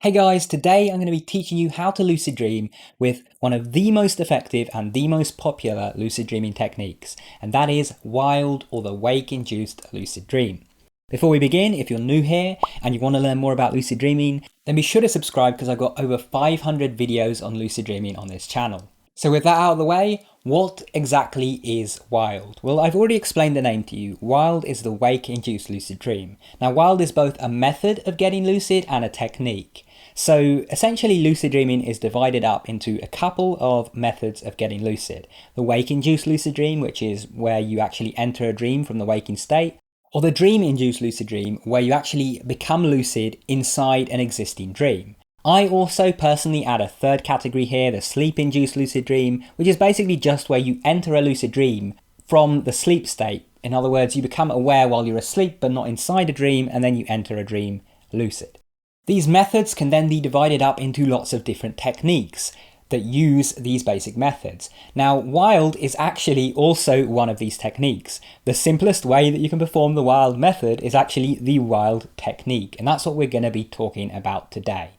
Hey guys, today I'm going to be teaching you how to lucid dream with one of the most effective and the most popular lucid dreaming techniques, and that is wild or the wake-induced lucid dream. Before we begin, if you're new here and you want to learn more about lucid dreaming, then be sure to subscribe because I've got over 500 videos on lucid dreaming on this channel. So with that out of the way, what exactly is wild? Well, I've already explained the name to you. Wild is the wake-induced lucid dream. Now, wild is both a method of getting lucid and a technique. So essentially lucid dreaming is divided up into a couple of methods of getting lucid. The wake-induced lucid dream, which is where you actually enter a dream from the waking state, or the dream-induced lucid dream, where you actually become lucid inside an existing dream. I also personally add a third category here, the sleep-induced lucid dream, which is basically just where you enter a lucid dream from the sleep state. In other words, you become aware while you're asleep but not inside a dream, and then you enter a dream lucid. These methods can then be divided up into lots of different techniques that use these basic methods. Now, wild is actually also one of these techniques. The simplest way that you can perform the wild method is actually the wild technique, and that's what we're going to be talking about today.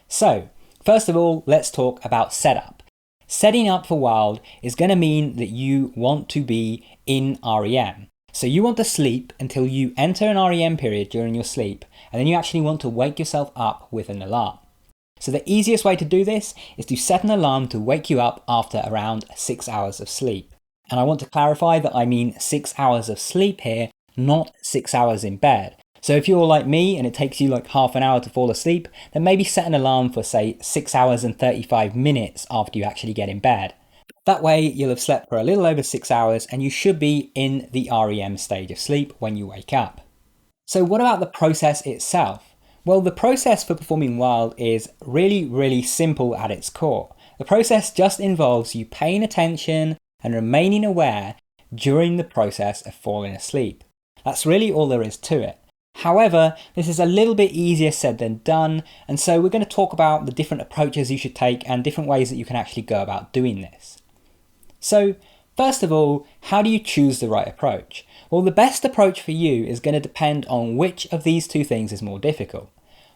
So, first of all, let's talk about setup. Setting up for wild is going to mean that you want to be in REM. So you want to sleep until you enter an REM period during your sleep, and then you actually want to wake yourself up with an alarm. So the easiest way to do this is to set an alarm to wake you up after around 6 hours of sleep. And I want to clarify that I mean 6 hours of sleep here, not 6 hours in bed. So if you're like me and it takes you like half an hour to fall asleep, then maybe set an alarm for say 6 hours and 35 minutes after you actually get in bed. That way you'll have slept for a little over 6 hours and you should be in the REM stage of sleep when you wake up. So what about the process itself? Well, the process for performing wild is really simple at its core. The process just involves you paying attention and remaining aware during the process of falling asleep. That's really all there is to it. However, this is a little bit easier said than done, and so we're going to talk about the different approaches you should take and different ways that you can actually go about doing this. So, first of all, how do you choose the right approach? Well, the best approach for you is going to depend on which of these two things is more difficult: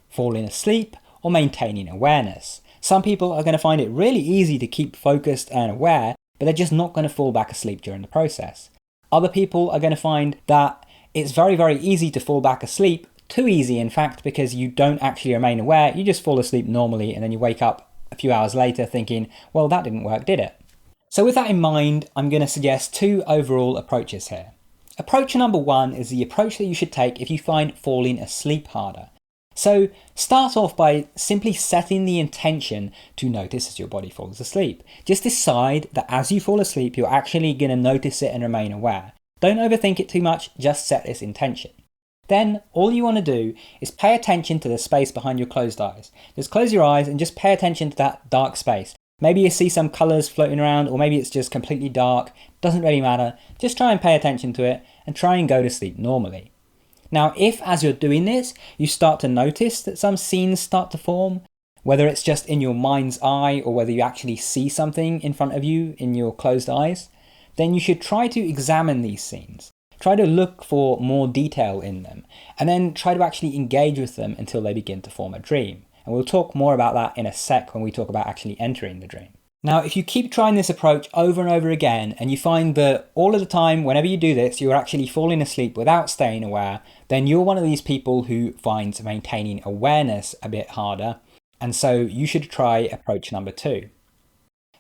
falling asleep or maintaining awareness. Some people are going to find it really easy to keep focused and aware, but they're just not going to fall back asleep during the process. Other people are going to find that it's very easy to fall back asleep, too easy in fact, because you don't actually remain aware, you just fall asleep normally and then you wake up a few hours later thinking, well, that didn't work, did it? So with that in mind, I'm going to suggest two overall approaches here. Approach number one is the approach that you should take if you find falling asleep harder. So start off by simply setting the intention to notice as your body falls asleep. Just decide that as you fall asleep, you're actually going to notice it and remain aware. Don't overthink it too much, just set this intention. Then all you want to do is pay attention to the space behind your closed eyes. Just close your eyes and just pay attention to that dark space. Maybe you see some colours floating around, or maybe it's just completely dark. Doesn't really matter. Just try and pay attention to it and try and go to sleep normally. Now, if as you're doing this, you start to notice that some scenes start to form, whether it's just in your mind's eye or whether you actually see something in front of you in your closed eyes, then you should try to examine these scenes. Try to look for more detail in them, and then try to actually engage with them until they begin to form a dream. And we'll talk more about that in a sec when we talk about actually entering the dream. Now, if you keep trying this approach over and over again, and you find that all of the time, whenever you do this, you're actually falling asleep without staying aware, then you're one of these people who finds maintaining awareness a bit harder. And so you should try approach number two.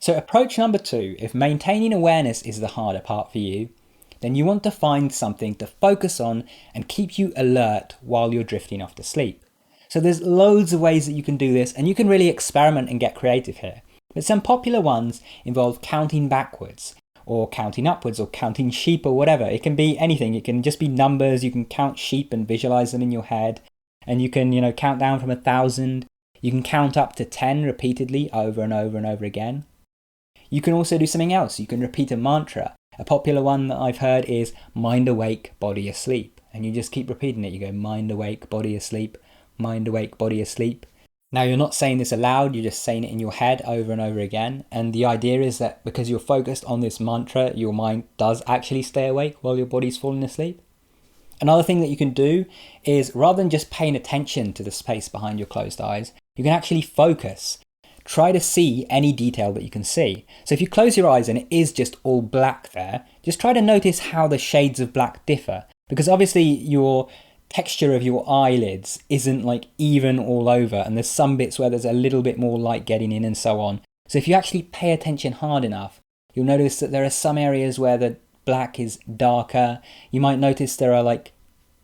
So approach number two, if maintaining awareness is the harder part for you, then you want to find something to focus on and keep you alert while you're drifting off to sleep. So there's loads of ways that you can do this, and you can really experiment and get creative here. But some popular ones involve counting backwards, or counting upwards, or counting sheep, or whatever. It can be anything. It can just be numbers. You can count sheep and visualize them in your head. And you can, count down from 1,000. You can count up to 10 repeatedly over and over and over again. You can also do something else. You can repeat a mantra. A popular one that I've heard is mind awake, body asleep. And you just keep repeating it. You go mind awake, body asleep, mind awake, body asleep. Now, you're not saying this aloud, you're just saying it in your head over and over again. And the idea is that because you're focused on this mantra, your mind does actually stay awake while your body's falling asleep. Another thing that you can do is, rather than just paying attention to the space behind your closed eyes, you can actually focus. Try to see any detail that you can see. So if you close your eyes and it is just all black there, just try to notice how the shades of black differ. Because obviously your texture of your eyelids isn't like even all over, and there's some bits where there's a little bit more light getting in and so on. So if you actually pay attention hard enough, you'll notice that there are some areas where the black is darker. You might notice there are like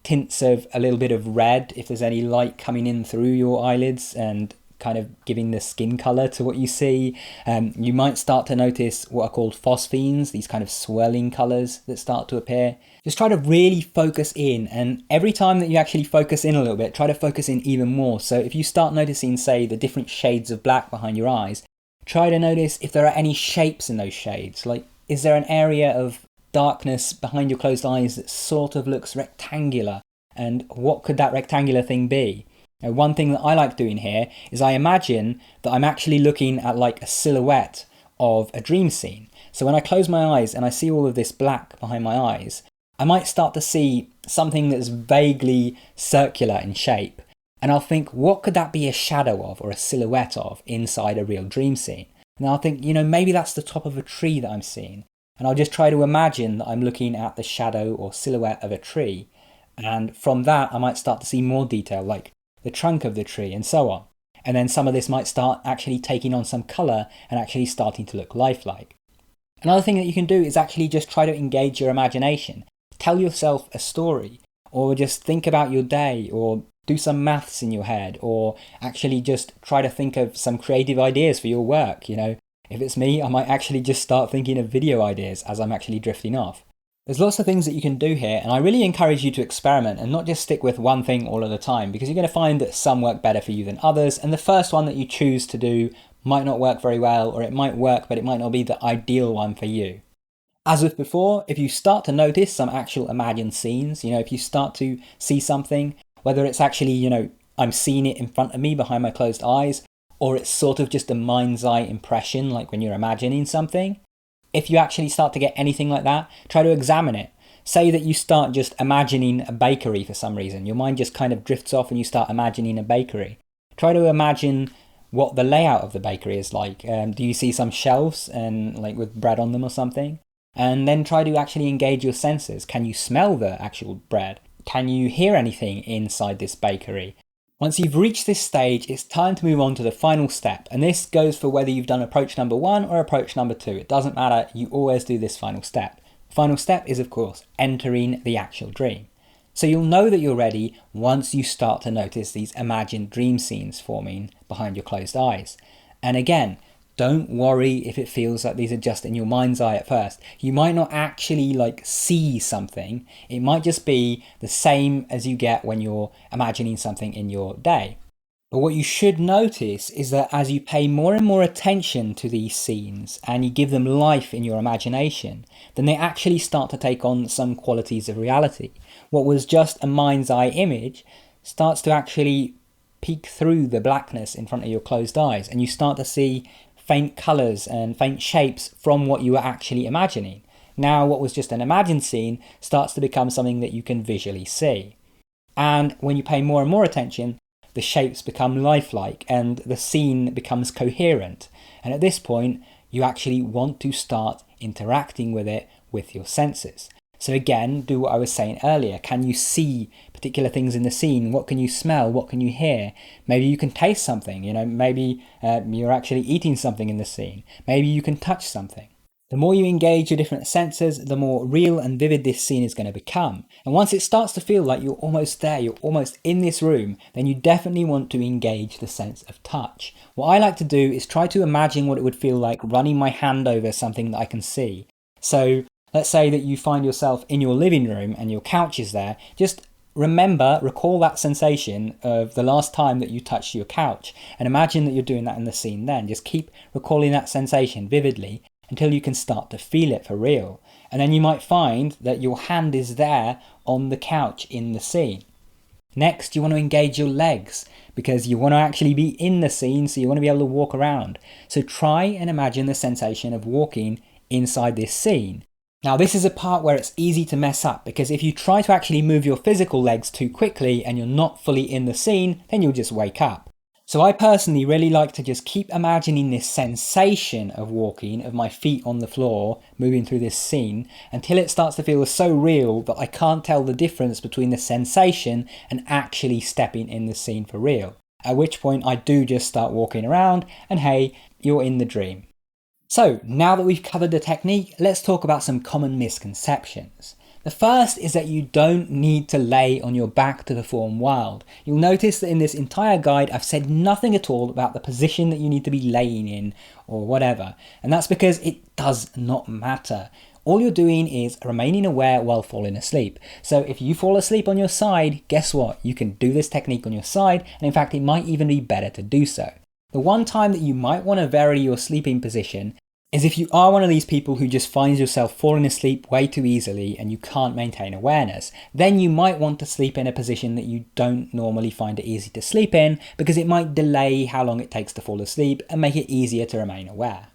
tints of a little bit of red if there's any light coming in through your eyelids and kind of giving the skin color to what you see. You might start to notice what are called phosphenes, these kind of swirling colors that start to appear. Just try to really focus in, and every time that you actually focus in a little bit, try to focus in even more. So if you start noticing, say, the different shades of black behind your eyes, try to notice if there are any shapes in those shades. Like, is there an area of darkness behind your closed eyes that sort of looks rectangular? And what could that rectangular thing be? Now, one thing that I like doing here is I imagine that I'm actually looking at like a silhouette of a dream scene. So when I close my eyes and I see all of this black behind my eyes, I might start to see something that's vaguely circular in shape. And I'll think, what could that be a shadow of or a silhouette of inside a real dream scene? And I'll think, maybe that's the top of a tree that I'm seeing. And I'll just try to imagine that I'm looking at the shadow or silhouette of a tree. And from that, I might start to see more detail, like the trunk of the tree and so on. And then some of this might start actually taking on some colour and actually starting to look lifelike. Another thing that you can do is actually just try to engage your imagination. Tell yourself a story, or just think about your day, or do some maths in your head, or actually just try to think of some creative ideas for your work. If it's me, I might actually just start thinking of video ideas as I'm actually drifting off. There's lots of things that you can do here, and I really encourage you to experiment and not just stick with one thing all of the time, because you're going to find that some work better for you than others, and the first one that you choose to do might not work very well, or it might work but it might not be the ideal one for you. As with before, if you start to notice some actual imagined scenes, if you start to see something, whether it's actually, I'm seeing it in front of me behind my closed eyes, or it's sort of just a mind's eye impression, like when you're imagining something, if you actually start to get anything like that, try to examine it. Say that you start just imagining a bakery for some reason. Your mind just kind of drifts off and you start imagining a bakery. Try to imagine what the layout of the bakery is like. Do you see some shelves and like with bread on them or something? And then try to actually engage your senses. Can you smell the actual bread? Can you hear anything inside this bakery? Once you've reached this stage, it's time to move on to the final step. And this goes for whether you've done approach number 1 or approach number 2. It doesn't matter, you always do this final step. The final step is, of course, entering the actual dream. So you'll know that you're ready once you start to notice these imagined dream scenes forming behind your closed eyes. And again, don't worry if it feels like these are just in your mind's eye at first. You might not actually see something. It might just be the same as you get when you're imagining something in your day. But what you should notice is that as you pay more and more attention to these scenes and you give them life in your imagination, then they actually start to take on some qualities of reality. What was just a mind's eye image starts to actually peek through the blackness in front of your closed eyes, and you start to see faint colours and faint shapes from what you were actually imagining. Now what was just an imagined scene starts to become something that you can visually see. And when you pay more and more attention, the shapes become lifelike and the scene becomes coherent. And at this point, you actually want to start interacting with it with your senses. So again, do what I was saying earlier. Can you see particular things in the scene? What can you smell? What can you hear? Maybe you can taste something, maybe you're actually eating something in the scene. Maybe you can touch something. The more you engage your different senses, the more real and vivid this scene is going to become. And once it starts to feel like you're almost there, you're almost in this room, then you definitely want to engage the sense of touch. What I like to do is try to imagine what it would feel like running my hand over something that I can see. So let's say that you find yourself in your living room and your couch is there. Just recall that sensation of the last time that you touched your couch, and imagine that you're doing that in the scene then. Just keep recalling that sensation vividly until you can start to feel it for real. And then you might find that your hand is there on the couch in the scene. Next, you want to engage your legs because you want to actually be in the scene, so you want to be able to walk around. So try and imagine the sensation of walking inside this scene. Now this is a part where it's easy to mess up, because if you try to actually move your physical legs too quickly and you're not fully in the scene, then you'll just wake up. So I personally really like to just keep imagining this sensation of walking, of my feet on the floor, moving through this scene, until it starts to feel so real that I can't tell the difference between the sensation and actually stepping in the scene for real. At which point I do just start walking around and hey, you're in the dream. So now that we've covered the technique, let's talk about some common misconceptions. The first is that you don't need to lay on your back to perform wild. You'll notice that in this entire guide I've said nothing at all about the position that you need to be laying in or whatever, and that's because it does not matter. All you're doing is remaining aware while falling asleep. So if you fall asleep on your side, guess what? You can do this technique on your side, and in fact it might even be better to do so. The one time that you might want to vary your sleeping position is if you are one of these people who just finds yourself falling asleep way too easily and you can't maintain awareness. Then you might want to sleep in a position that you don't normally find it easy to sleep in, because it might delay how long it takes to fall asleep and make it easier to remain aware.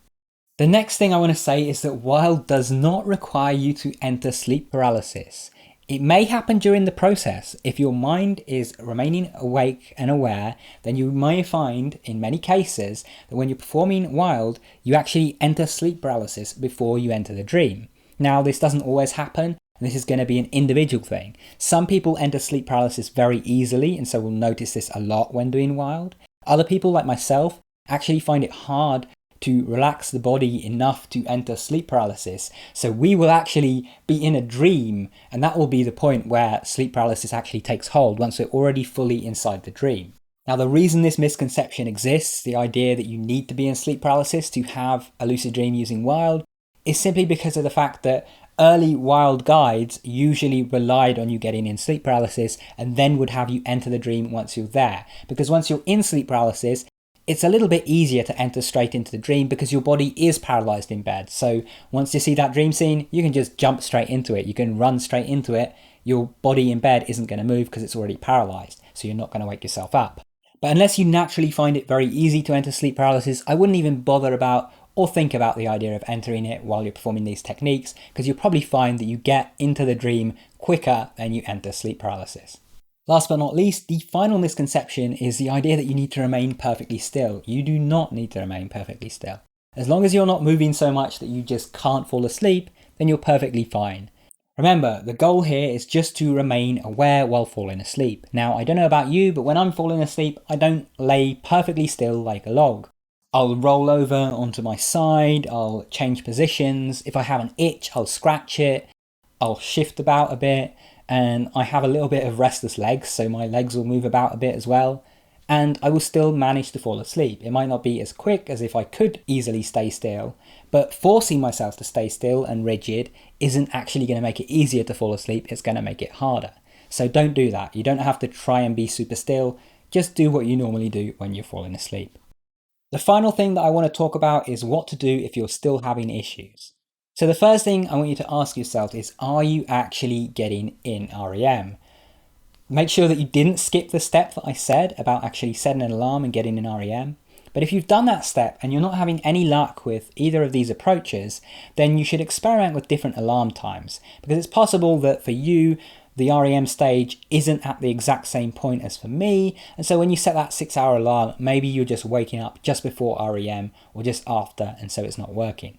The next thing I want to say is that wild does not require you to enter sleep paralysis. It may happen during the process. If your mind is remaining awake and aware, then you may find in many cases that when you're performing wild, you actually enter sleep paralysis before you enter the dream. Now, this doesn't always happen, and this is going to be an individual thing. Some people enter sleep paralysis very easily, and so will notice this a lot when doing wild. Other people, like myself, actually find it hard to relax the body enough to enter sleep paralysis. So we will actually be in a dream, and that will be the point where sleep paralysis actually takes hold, once we're already fully inside the dream. Now, the reason this misconception exists, the idea that you need to be in sleep paralysis to have a lucid dream using wild, is simply because of the fact that early wild guides usually relied on you getting in sleep paralysis and then would have you enter the dream once you're there. Because once you're in sleep paralysis, it's a little bit easier to enter straight into the dream because your body is paralyzed in bed. So once you see that dream scene, you can just jump straight into it. You can run straight into it. Your body in bed isn't going to move because it's already paralyzed. So you're not going to wake yourself up. But unless you naturally find it very easy to enter sleep paralysis, I wouldn't even bother about or think about the idea of entering it while you're performing these techniques, because you'll probably find that you get into the dream quicker than you enter sleep paralysis. Last but not least, the final misconception is the idea that you need to remain perfectly still. You do not need to remain perfectly still. As long as you're not moving so much that you just can't fall asleep, then you're perfectly fine. Remember, the goal here is just to remain aware while falling asleep. Now, I don't know about you, but when I'm falling asleep, I don't lay perfectly still like a log. I'll roll over onto my side, I'll change positions. If I have an itch, I'll scratch it, I'll shift about a bit, and I have a little bit of restless legs, so my legs will move about a bit as well, and I will still manage to fall asleep. It might not be as quick as if I could easily stay still, but forcing myself to stay still and rigid isn't actually going to make it easier to fall asleep, it's going to make it harder. So don't do that. You don't have to try and be super still, just do what you normally do when you're falling asleep. The final thing that I want to talk about is what to do if you're still having issues. So the first thing I want you to ask yourself is, are you actually getting in REM? Make sure that you didn't skip the step that I said about actually setting an alarm and getting in REM. But if you've done that step and you're not having any luck with either of these approaches, then you should experiment with different alarm times, because it's possible that for you, the REM stage isn't at the exact same point as for me, and so when you set that 6-hour alarm, maybe you're just waking up just before REM or just after, and so it's not working.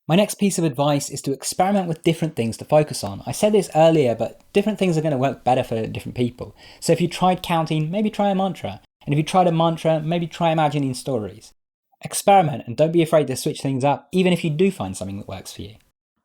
My next piece of advice is to experiment with different things to focus on. I said this earlier, but different things are going to work better for different people. So if you tried counting, maybe try a mantra. And if you tried a mantra, maybe try imagining stories. Experiment and don't be afraid to switch things up, even if you do find something that works for you.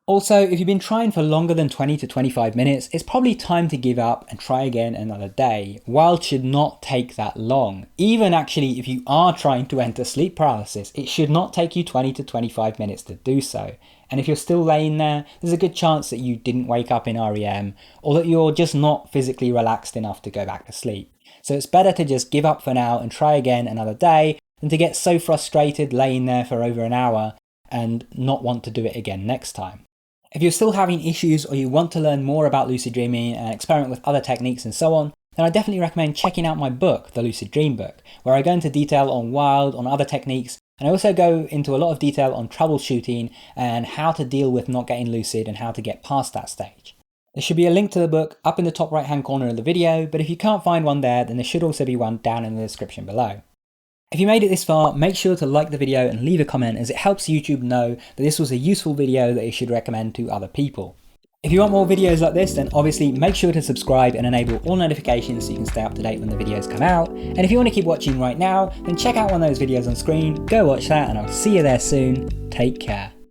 Also, if you've been trying for longer than 20 to 25 minutes, it's probably time to give up and try again another day. Wild should not take that long. Even actually, if you are trying to enter sleep paralysis, it should not take you 20 to 25 minutes to do so. And if you're still laying there, there's a good chance that you didn't wake up in REM, or that you're just not physically relaxed enough to go back to sleep. So it's better to just give up for now and try again another day than to get so frustrated laying there for over an hour and not want to do it again next time. If you're still having issues or you want to learn more about lucid dreaming and experiment with other techniques and so on, then I definitely recommend checking out my book, The Lucid Dream Book, where I go into detail on wild, on other techniques, and I also go into a lot of detail on troubleshooting and how to deal with not getting lucid and how to get past that stage. There should be a link to the book up in the top right hand corner of the video, but if you can't find one there, then there should also be one down in the description below. If you made it this far, make sure to like the video and leave a comment, as it helps YouTube know that this was a useful video that you should recommend to other people. If you want more videos like this, then obviously make sure to subscribe and enable all notifications so you can stay up to date when the videos come out. And if you want to keep watching right now, then check out one of those videos on screen, go watch that, and I'll see you there soon. Take care.